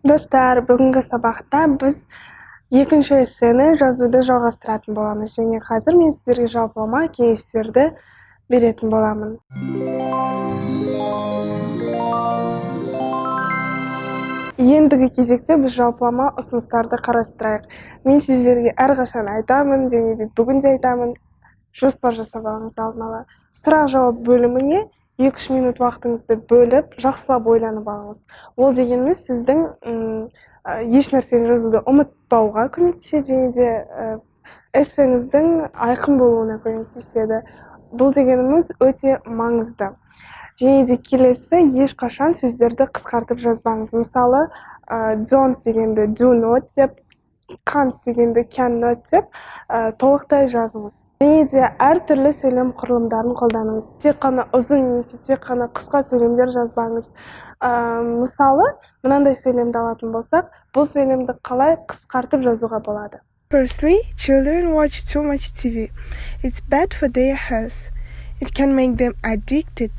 Достар, бүгінгі сабақта біз екінші эссені жазуды жалғастыратын боламыз. Және қазір мен сіздерге жалпылама кеңестерді беретін боламын. Ендігі кезекте біз жалпылама ұсыныстарды қарастырайық. Мен сіздерге әрқашан айтамын, және де бүгін де айтамын, жоспар жасап алыңыз алдын ала. Сұрақ жауап бөліміне 2-3 минут уақытыңызды бөліп, жақсылап ойланып алыңыз. Ол дегеніміз сіздің еш нәрсені жазуды ұмытпауға көмектеседі, және де эссеңіздің айқын болуына көмектеседі. Бұл дегеніміз өте маңызды. Және де келесі, ешқашан сөздерді қысқартып жазбаңыз. Мысалы, don't дегенді do not деп, can't дегенді cannot деп толықтай жазыңыз. Және де әртүрлі сөйлем құрылымдарын қолданыңыз. Тек қана ұзын немесе тек қана қысқа сөйлемдер жазбаңыз. Мысалы, мынандай сөйлемді алатын болсақ, бұл сөйлемді қалай қысқартып жазуға болады? Firstly, children watch too much TV. It's bad for their health. It can make them addicted.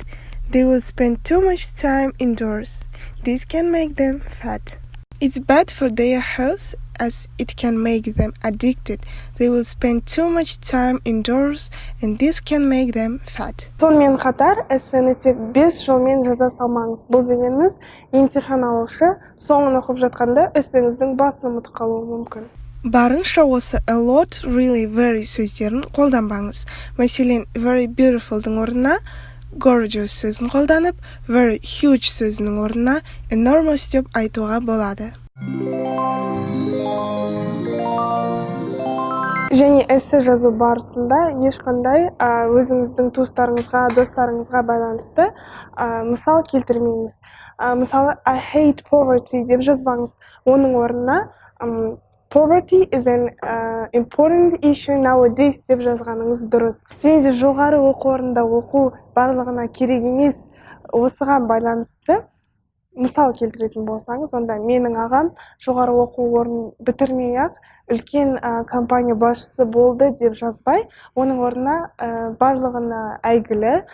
They will spend too much time indoors. This can make them fat. It's bad for their health as it can make them addicted. They will spend too much time indoors and this can make them fat. Сонымен қатар, эссені тек 5 жолмен жаза салмаңыз. Бұл дегеніміз, емтихан алушы соңын оқып жатқанда эссеңіздің басын ұмытып қалуы мүмкін. Барынша осы a lot, really, very сөздерін қолданбаңыз. Мәселен, very beautiful'дың орнына gorgeous сөзін қолданып, very huge сөзінің орнына enormous деп айтуға болады. Және эссе жазу барысында ешқандай өзіңіздің туыстарыңызға, достарыңызға байланысты мысал келтірмеңіз. Мысалы, I hate poverty деп жазбаңыз. Оның орнына poverty is an important issue nowadays деп жазғаныңыз дұрыс. Және де жоғары оқу орнында оқу барлығына керек емес, осыған байланысты мысал келтіретін болсаңыз, онда менің ағам жоғары оқу орнын бітірмей-ақ үлкен компания басшысы болды деп жазбай, оның орнына барлығына әйгілі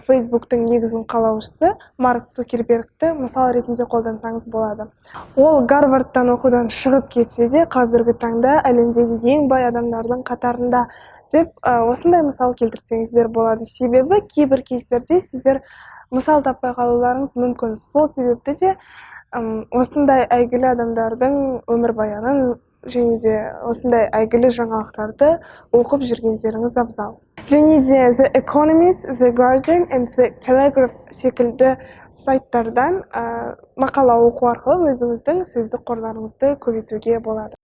Facebook'тың негізін қалаушысы Марк Цукербергті мысал ретінде қолдансаңыз болады. Ол Гарвардтан оқудан шығып кетсе де, қазіргі таңда әлемдегі ең бай адамдардың қатарында деп осындай мысал келтірсеңіздер болады. Себебі кейбір кездерде сіздер мысал таппай қалуларыңыз мүмкін. Сол себепті де осындай әйгілі адамдардың өмірбаянын және де осындай әйгілі жаңалықтарды оқып жүргендеріңіз абзал. Және де The Economist, The Guardian and The Telegraph секілді сайттардан мақала оқу арқылы өзіңіздің сөздік қорларыңызды көбейтуге болады.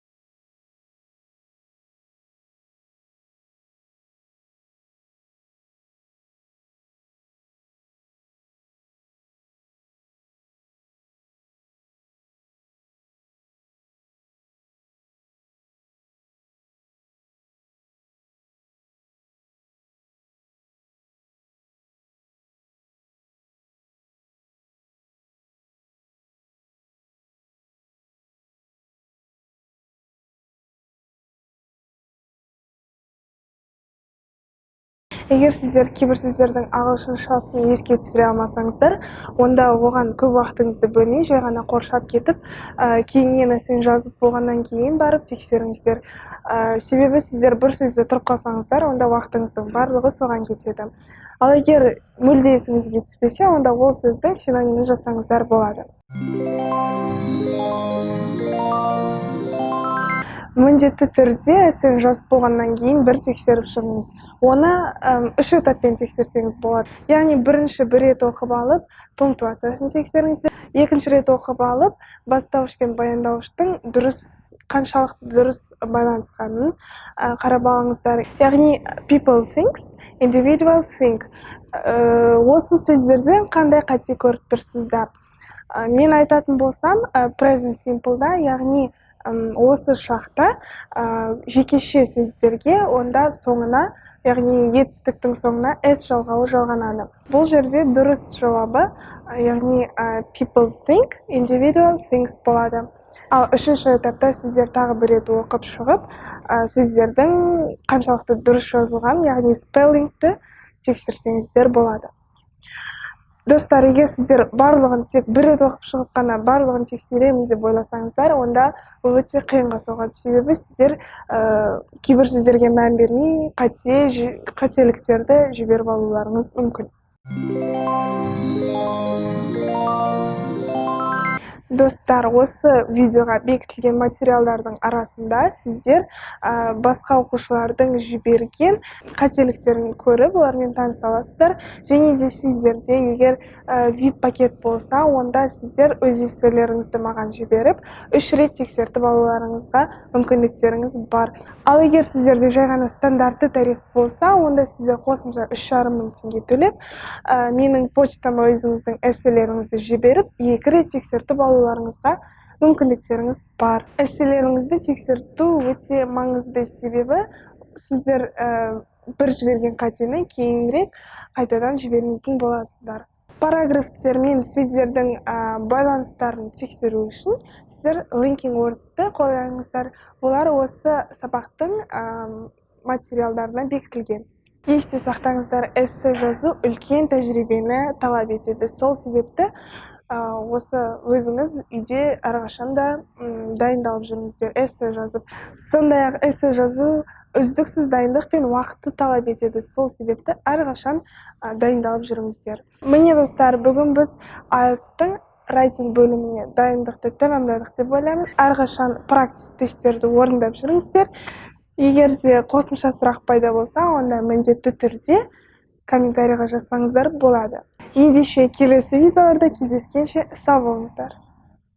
Егер сіздер кейбір сөздердің ағылшыншасын еске түсіре алмасаңыздар, онда оған көп уақытыңызды бөлмей, жай ғана қоршап кетіп, кейіннен эссені жазып болғаннан кейін барып тексеріңіздер. Себебі сіздер бір сөзді тұрып қалсаңыздар, онда уақытыңыздың барлығы соған кетеді. Ал егер мүлде есіңізге түспесе, онда ол сөздің синонимін жазсаңыздар болады. Міндетті түрде эссені жазып болғаннан кейін бір тексеріп шығыңыз. Оны 3 этаппен тексерсеңіз болады. Яғни бірінші бір рет оқып алып, пунктуациясын тексеріңіздер. Екінші рет оқып алып, бастауыш пен баяндауыштың қаншалықты дұрыс байланысқанын қарап алыңыздар. Яғни people thinks, individual think. Осы сөздерден қандай қате көріп тұрсыздар? Мен айтатын болсам, present simple'да, яғни осы шақта жекеше сөздерге онда соңына, яғни етістіктің соңына s жалғауы жалғанады. Бұл жерде дұрыс жауабы, яғни people think, individual thinks болады. Ал үшінші этапта сіздер тағы бір рет оқып шығып, сөздердің қаншалықты дұрыс жазылған, яғни spellingті тексерсеңіздер болады. Достар, егер сіздер барлығын тек бір рет оқып шығып қана барлығын тексеремін деп ойласаңыздар, онда бұл өте қиынға соғады. Себебі сіздер кейбір сөздерге мән бермей, қателіктерді жіберіп алуларыңыз мүмкін. Достар, осы видеоға бекітілген материалдардың арасында сіздер басқа оқушылардың жіберген қателіктерін көріп, олармен таныса аласыздар. Және де сіздерде егер VIP пакет болса, онда сіздер өз эсселеріңізді маған жіберіп, 3 рет тексертіп алуларыңызға мүмкіндіктеріңіз бар. Ал егер сіздерде жай ғана стандартты тариф болса, онда сіздер қосымша 3,5 мың теңге төлеп, менің почтама өзіңіздің эсселеріңізді жіберіп, 2 рет тексертіп алуларыңызға мүмкіндіктеріңіз бар. Эсселеріңізді тексерту өте маңызды, себебі сіздер бір жіберген қатені кейінірек қайтадан жібермейтін боласыздар. Параграфтер мен сөздердің байланыстарын тексеру үшін сіздер linking words-ті қолданыңыздар. Олар осы сабақтың материалдарына бекітілген. Есте сақтаңыздар, эссе жазу үлкен тәжірибені талап етеді. Сол себепті осы өзіңіз үйде әрқашанда дайындалып жүріңіздер, эссе жазып. Сондай-ақ эссе жазу үздіксіз дайындық пен уақытты талап етеді. Сол себепті әрқашан дайындалып жүріңіздер. Міне достар, бүгін біз IELTS-тың writing бөліміне дайындықты тәмамдадық деп ойлаймын. Әрқашан практис тесттерді орындап жүріңіздер. Егер де қосымша сұрақ пайда болса, онда міндетті түрде комментарийға жазсаңыздар болады. Ендеше келесі видеоларда кездескенше сау болыңыздар.